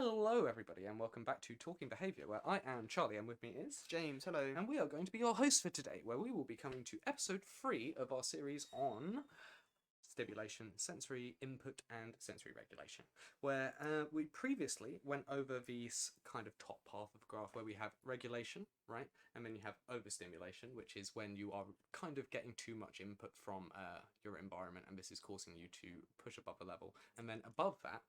Hello, everybody, and welcome back to Talking Behaviour, where I am Charlie, and with me is James, hello. and we are going to be your hosts for today, where we will be coming to episode 3 of our series on stimulation, sensory input, and sensory regulation, where we previously went over this kind of top half of the graph where we have regulation, right? And then you have overstimulation, which is when you are kind of getting too much input from your environment, and this is causing you to push above a level. And then above that,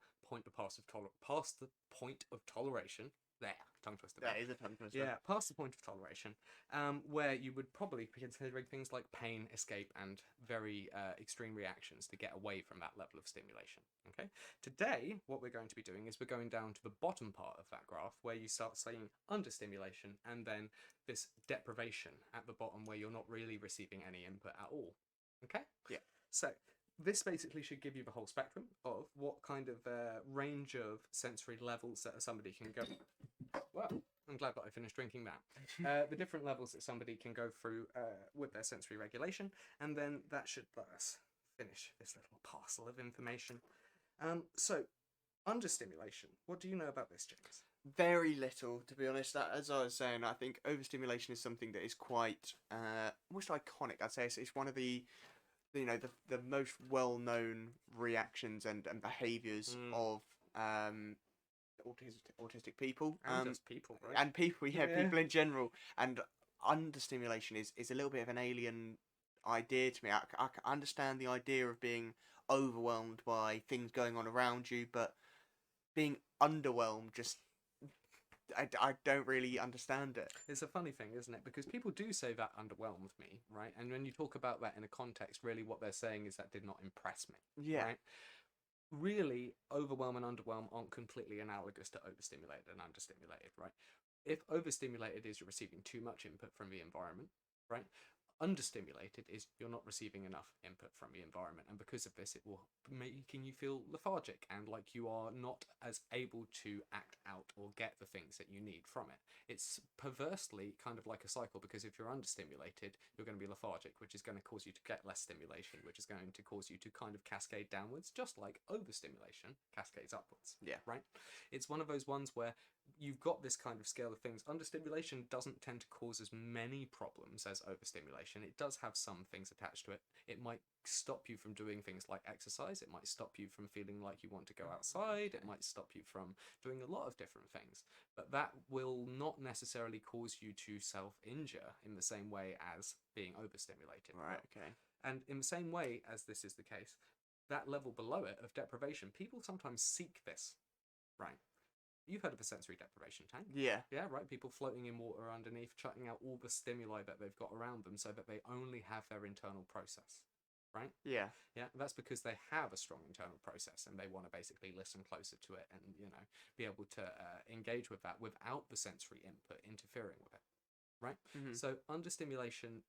past the point of toleration. There, tongue twister. That is a tongue twister. Yeah, past the point of toleration, where you would probably be considering things like pain, escape, and very extreme reactions to get away from that level of stimulation. Okay. Today, what we're going to be doing is we're going down to the bottom part of that graph, where you start seeing understimulation, and then this deprivation at the bottom, where you're not really receiving any input at all. Okay. Yeah. So this basically should give you the whole spectrum of what kind of range of sensory levels that somebody can go. Well, I'm glad that I finished drinking that. The different levels that somebody can go through with their sensory regulation, and then that should let us finish this little parcel of information. So, understimulation. What do you know about this, James? Very little, to be honest. As I was saying, I think overstimulation is something that is quite almost iconic. I'd say it's one of the the most well-known reactions and behaviours of autistic people. And just people, right? And people, Yeah. people in general. And understimulation is a little bit of an alien idea to me. I understand the idea of being overwhelmed by things going on around you, but being underwhelmed just I don't really understand it. It's a funny thing, isn't it? Because people do say that underwhelmed me, right? And when you talk about that in a context, really what they're saying is that did not impress me. Yeah. Right? Really, overwhelm and underwhelm aren't completely analogous to overstimulated and understimulated, right? If overstimulated is you're receiving too much input from the environment, right? Understimulated is you're not receiving enough input from the environment, and because of this it will making you feel lethargic and like you are not as able to act out or get the things that you need from it. It's perversely kind of like a cycle, because if you're understimulated you're going to be lethargic, which is going to cause you to get less stimulation, which is going to cause you to kind of cascade downwards, just like overstimulation cascades upwards. Yeah. Right? It's one of those ones where you've got this kind of scale of things. Understimulation doesn't tend to cause as many problems as overstimulation. It does have some things attached to it. It might stop you from doing things like exercise. It might stop you from feeling like you want to go outside. It might stop you from doing a lot of different things. But that will not necessarily cause you to self-injure in the same way as being overstimulated. Right, okay. And in the same way as this is the case, that level below it of deprivation, people sometimes seek this, right? You've heard of a sensory deprivation tank. Yeah. Yeah, right? People floating in water underneath, shutting out all the stimuli that they've got around them so that they only have their internal process, right? Yeah. Yeah, that's because they have a strong internal process and they want to basically listen closer to it and, be able to engage with that without the sensory input interfering with it, right? Mm-hmm. So understimulation,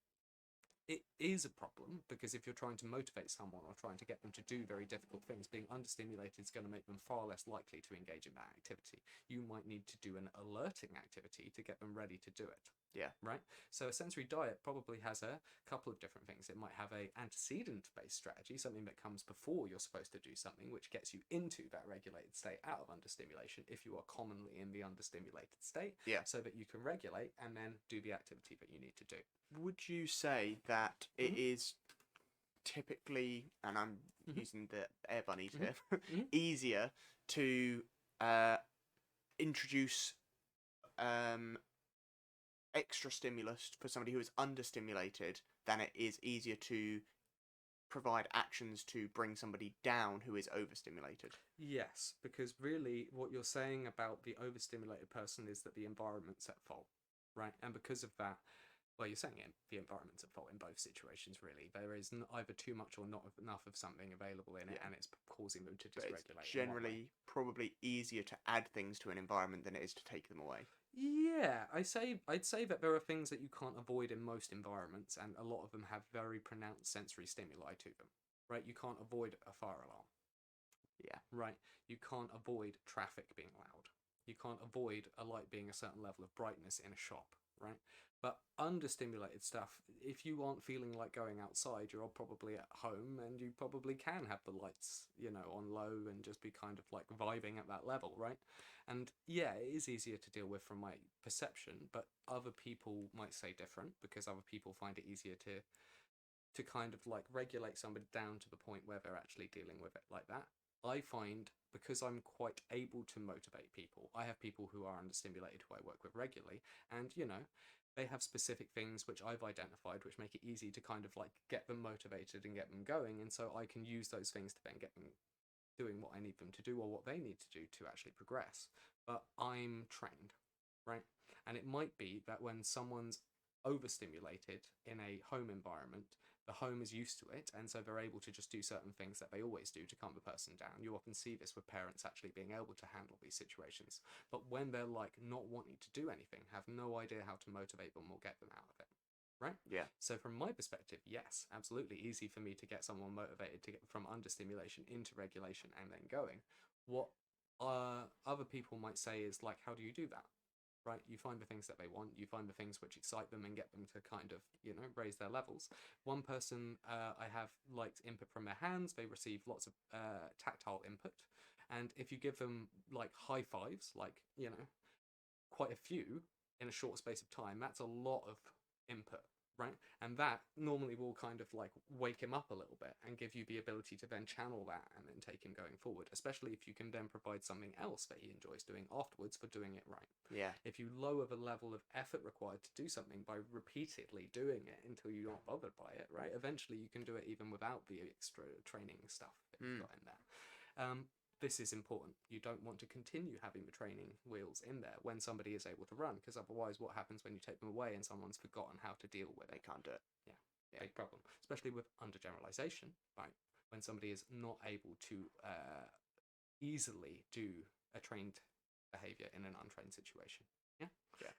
it is a problem, because if you're trying to motivate someone or trying to get them to do very difficult things, being understimulated is going to make them far less likely to engage in that activity. You might need to do an alerting activity to get them ready to do it. Yeah. Right? So a sensory diet probably has a couple of different things. It might have a antecedent-based strategy, something that comes before you're supposed to do something, which gets you into that regulated state out of understimulation if you are commonly in the understimulated state, Yeah. so that you can regulate and then do the activity that you need to do. Would you say that it is typically, and I'm using the air bunnies here, easier to introduce extra stimulus for somebody who is understimulated than it is easier to provide actions to bring somebody down who is overstimulated? Yes, because really what you're saying about the overstimulated person is that the environment's at fault, right? And because of that, well, you're saying the environment's at fault in both situations, really. There is either too much or not enough of something available in it, and it's causing them to dysregulate. It's generally probably easier to add things to an environment than it is to take them away. Yeah, I'd say that there are things that you can't avoid in most environments, and a lot of them have very pronounced sensory stimuli to them, right? You can't avoid a fire alarm. Yeah. Right? You can't avoid traffic being loud. You can't avoid a light being a certain level of brightness in a shop. right? But understimulated stuff, if you aren't feeling like going outside, you're probably at home and you probably can have the lights, on low and just be kind of like vibing at that level, right? And yeah, it is easier to deal with from my perception, but other people might say different because other people find it easier to kind of like regulate somebody down to the point where they're actually dealing with it like that. I find because I'm quite able to motivate people, I have people who are understimulated who I work with regularly, and they have specific things which I've identified which make it easy to kind of like get them motivated and get them going, and so I can use those things to then get them doing what I need them to do or what they need to do to actually progress. But I'm trained, right? And it might be that when someone's overstimulated in a home environment, the home is used to it, and so they're able to just do certain things that they always do to calm the person down. You often see this with parents actually being able to handle these situations. But when they're like not wanting to do anything, have no idea how to motivate them or get them out of it. Right? Yeah. So from my perspective, yes, absolutely easy for me to get someone motivated to get from understimulation into regulation and then going. What other people might say is like, how do you do that? Right? You find the things that they want, you find the things which excite them and get them to kind of, raise their levels. One person I have liked input from their hands, they receive lots of tactile input. And if you give them like high fives, like, quite a few in a short space of time, that's a lot of input, right? And that normally will kind of like wake him up a little bit and give you the ability to then channel that and then take him going forward, especially if you can then provide something else that he enjoys doing afterwards for doing it right. Yeah. If you lower the level of effort required to do something by repeatedly doing it until you're not bothered by it, right? Eventually you can do it even without the extra training stuff that you've got in there. This is important. You don't want to continue having the training wheels in there when somebody is able to run, because otherwise what happens when you take them away and someone's forgotten how to deal with They it? can't do it. Yeah, big problem. Especially with undergeneralization, right? When somebody is not able to easily do a trained behavior in an untrained situation. Yeah? Yeah.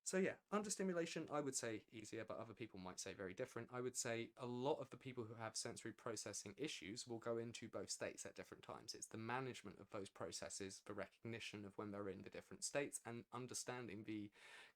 So yeah, understimulation, I would say easier, but other people might say very different. I would say a lot of the people who have sensory processing issues will go into both states at different times. It's the management of those processes, the recognition of when they're in the different states, and understanding the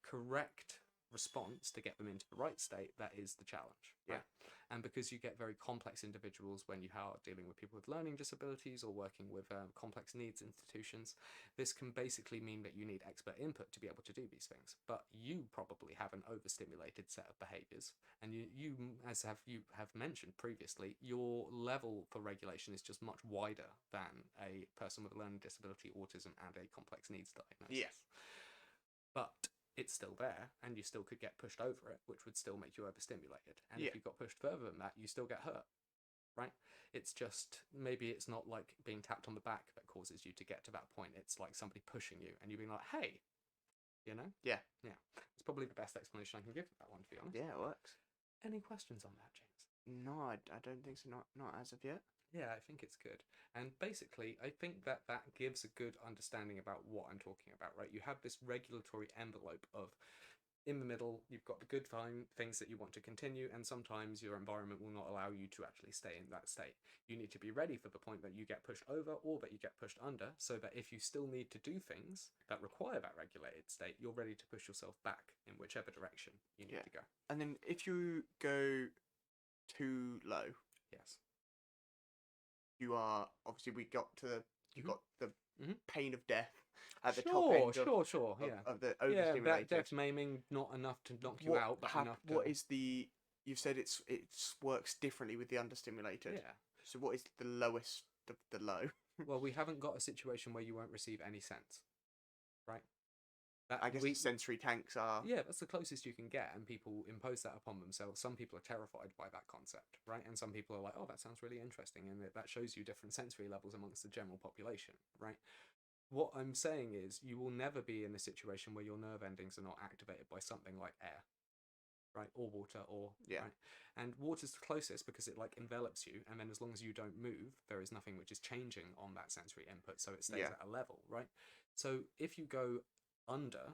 correct response to get them into the right state that is the challenge. Right? Yeah. And because you get very complex individuals when you are dealing with people with learning disabilities or working with complex needs institutions, this can basically mean that you need expert input to be able to do these things. But you probably have an overstimulated set of behaviors, and you you have mentioned previously, your level for regulation is just much wider than a person with a learning disability, autism, and a complex needs diagnosis. Yeah. But it's still there, and you still could get pushed over it, which would still make you overstimulated. And Yeah. if you got pushed further than that, you still get hurt. Right? It's just maybe it's not like being tapped on the back that causes you to get to that point. It's like somebody pushing you and you being like, hey, Yeah. Yeah. It's probably the best explanation I can give for that one, to be honest. Yeah, it works. Any questions on that, James? No, I don't think so. Not as of yet. Yeah, I think it's good. And basically, I think that gives a good understanding about what I'm talking about, right? You have this regulatory envelope of, in the middle, you've got the good things that you want to continue, and sometimes your environment will not allow you to actually stay in that state. You need to be ready for the point that you get pushed over or that you get pushed under, so that if you still need to do things that require that regulated state, you're ready to push yourself back in whichever direction you need to go. And then if you go too low, Yes. you are obviously we got to you got the Mhm. pain of death at the top end of, Sure, yeah. of the Yeah, overstimulated. death maiming, not enough to knock you out, but enough to... What is the... You've said it works differently with the understimulated. Yeah. So what is the lowest of the low? Well, we haven't got a situation where you won't receive any sense, right? I guess the sensory tanks are... Yeah, that's the closest you can get, and people impose that upon themselves. Some people are terrified by that concept, right? And some people are like, oh, that sounds really interesting, and that shows you different sensory levels amongst the general population, right? What I'm saying is you will never be in a situation where your nerve endings are not activated by something like air, right? Or water, or... Yeah. Right? And water's the closest because it like envelops you, and then as long as you don't move, there is nothing which is changing on that sensory input, so it stays at a level, right? So if you go under,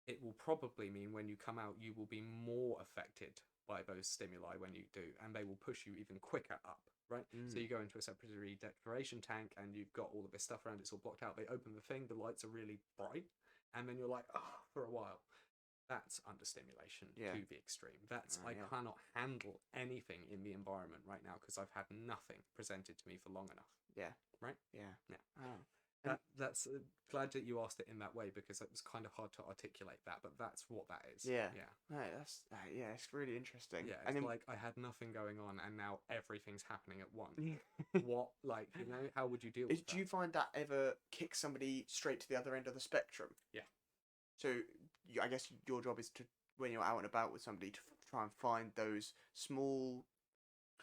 it will probably mean when you come out, you will be more affected by those stimuli when you do, and they will push you even quicker up, right? So you go into a separatory declaration tank, and you've got all of this stuff around, it's all blocked out. They open the thing, the lights are really bright, and then you're like, oh, for a while. That's understimulation Yeah. to the extreme. That's I Yeah. cannot handle anything in the environment right now because I've had nothing presented to me for long enough. Yeah. Right? Yeah. Yeah. Oh. And That's glad that you asked it in that way because it was kind of hard to articulate that, but that's what that is. yeah. Yeah. No, that's yeah. It's really interesting. Yeah, And it's then like I had nothing going on and now everything's happening at once. What, like, how would you deal with do that? you find that ever kicks somebody straight to the other end of the spectrum? Yeah. So I guess your job is to, when you're out and about with somebody, to try and find those small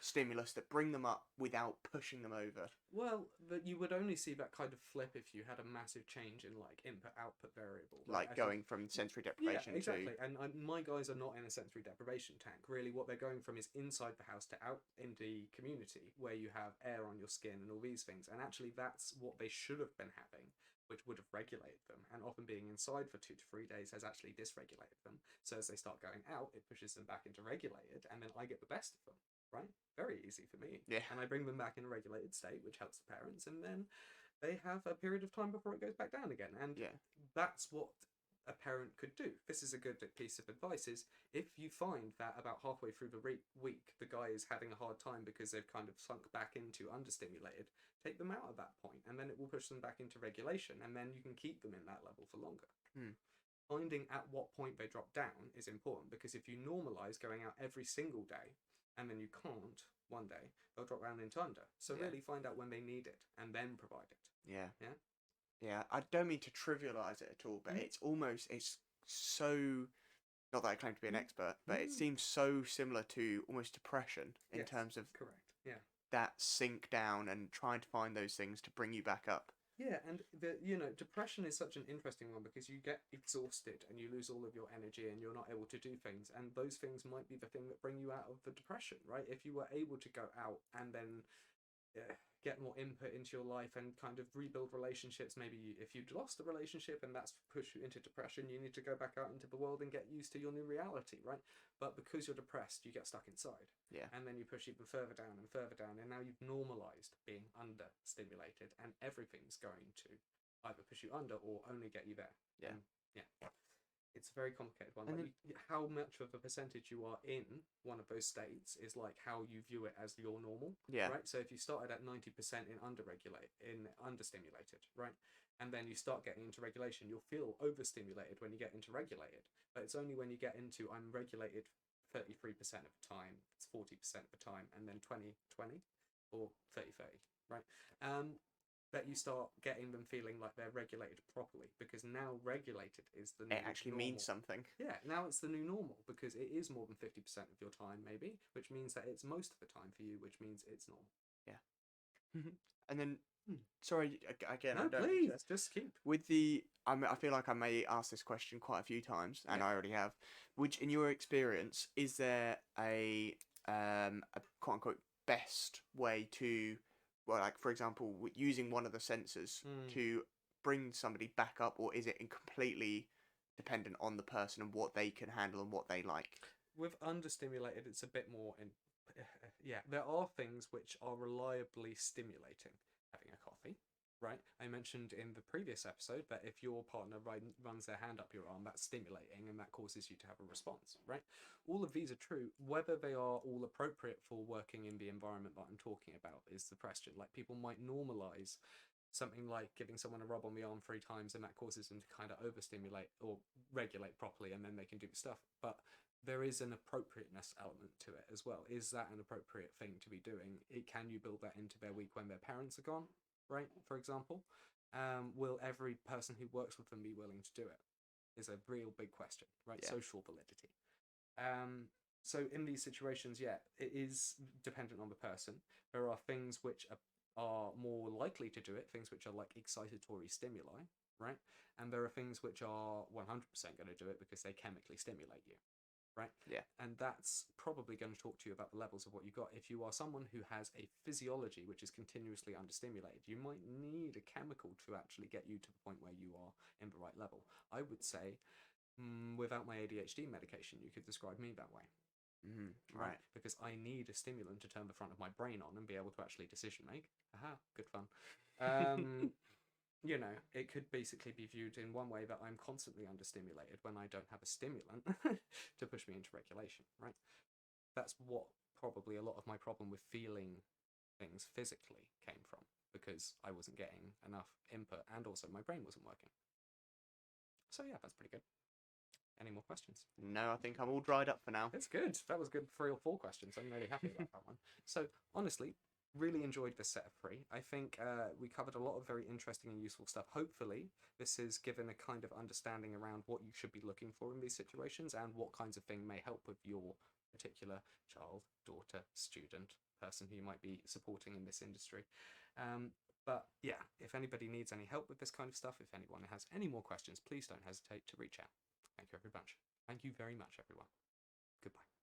stimulus that bring them up without pushing them over. Well, you would only see that kind of flip if you had a massive change in like input-output variable, right? Like going from sensory Yeah, deprivation exactly. And my guys are not in a sensory deprivation tank. Really, what they're going from is inside the house to out in the community where you have air on your skin and all these things. And actually, that's what they should have been having, which would have regulated them. And often being inside for 2 to 3 days has actually dysregulated them. So as they start going out, it pushes them back into regulated, and then I get the best of them. Right? Very easy for me. Yeah. And I bring them back in a regulated state, which helps the parents, and then they have a period of time before it goes back down again. And Yeah. that's what a parent could do. This is a good piece of advice: is if you find that about halfway through the week the guy is having a hard time because they've kind of sunk back into understimulated, take them out at that point, and then it will push them back into regulation, and then you can keep them in that level for longer. Finding at what point they drop down is important, because if you normalize going out every single day and then you can't one day, they'll drop down into under. So really find out when they need it and then provide it. Yeah. Yeah. Yeah. I don't mean to trivialize it at all, but it's so, not that I claim to be an expert, but it seems so similar to almost depression in terms of correct. Yeah. that sink down and trying to find those things to bring you back up. Yeah, and depression is such an interesting one because you get exhausted and you lose all of your energy and you're not able to do things, and those things might be the thing that bring you out of the depression, right? If you were able to go out and then get more input into your life and kind of rebuild relationships. Maybe if you'd lost a relationship and that's pushed you into depression, you need to go back out into the world and get used to your new reality, right? But because you're depressed, you get stuck inside. Yeah. And then you push even further down and further down, and now you've normalized being understimulated, and everything's going to either push you under or only get you there. Yeah. Yeah. It's a very complicated one. And Like how much of a percentage you are in one of those states is like how you view it as your normal. Yeah. Right. So if you started at 90% in understimulated, right, and then you start getting into regulation, you'll feel overstimulated when you get into regulated. But it's only when you get into I'm regulated 33% of the time, it's 40% of the time, and then 20-20 or 30-30, right? That you start getting them feeling like they're regulated properly, because now regulated is the new it actually normal. means something. Yeah, now it's the new normal because it is more than 50% of your time, maybe, which means that it's most of the time for you, which means it's normal. Yeah. And then, sorry, again, No, I don't. please, just keep. With the, I feel like I may ask this question quite a few times, and I already have. Which, in your experience, is there a quote unquote best way to, well, like for example, using one of the sensors to bring somebody back up, or is it completely dependent on the person and what they can handle and what they like? With understimulated, it's a bit more in. Yeah, there are things which are reliably stimulating. Having a coffee, right? I mentioned in the previous episode that if your partner runs their hand up your arm, that's stimulating and that causes you to have a response, right? All of these are true. Whether they are all appropriate for working in the environment that I'm talking about is the question. Like, people might normalize something like giving someone a rub on the arm 3 times and that causes them to kind of overstimulate or regulate properly, and then they can do the stuff. But there is an appropriateness element to it as well. Is that an appropriate thing to be doing? Can you build that into their week when their parents are gone, right? For example, will every person who works with them be willing to do it? Is a real big question, right? Yeah. Social validity. So in these situations, yeah, it is dependent on the person. There are things which are more likely to do it, things which are like excitatory stimuli, right? And there are things which are 100% going to do it because they chemically stimulate you, right? Yeah. And that's probably going to talk to you about the levels of what you got. If you are someone who has a physiology which is continuously understimulated, you might need a chemical to actually get you to the point where you are in the right level. I would say, without my ADHD medication, you could describe me that way. Right. Because I need a stimulant to turn the front of my brain on and be able to actually decision make. Aha, good fun. you know, it could basically be viewed in one way that I'm constantly understimulated when I don't have a stimulant to push me into regulation, right? That's what probably a lot of my problem with feeling things physically came from, because I wasn't getting enough input and also my brain wasn't working. So yeah, that's pretty good. Any more questions? No, I think I'm all dried up for now. It's good. That was good 3 or 4 questions. I'm really happy about that one. So honestly, really enjoyed this set of 3. I think we covered a lot of very interesting and useful stuff. Hopefully, this has given a kind of understanding around what you should be looking for in these situations and what kinds of thing may help with your particular child, daughter, student, person who you might be supporting in this industry. But yeah, if anybody needs any help with this kind of stuff, if anyone has any more questions, please don't hesitate to reach out. Thank you very much. Thank you very much, everyone. Goodbye.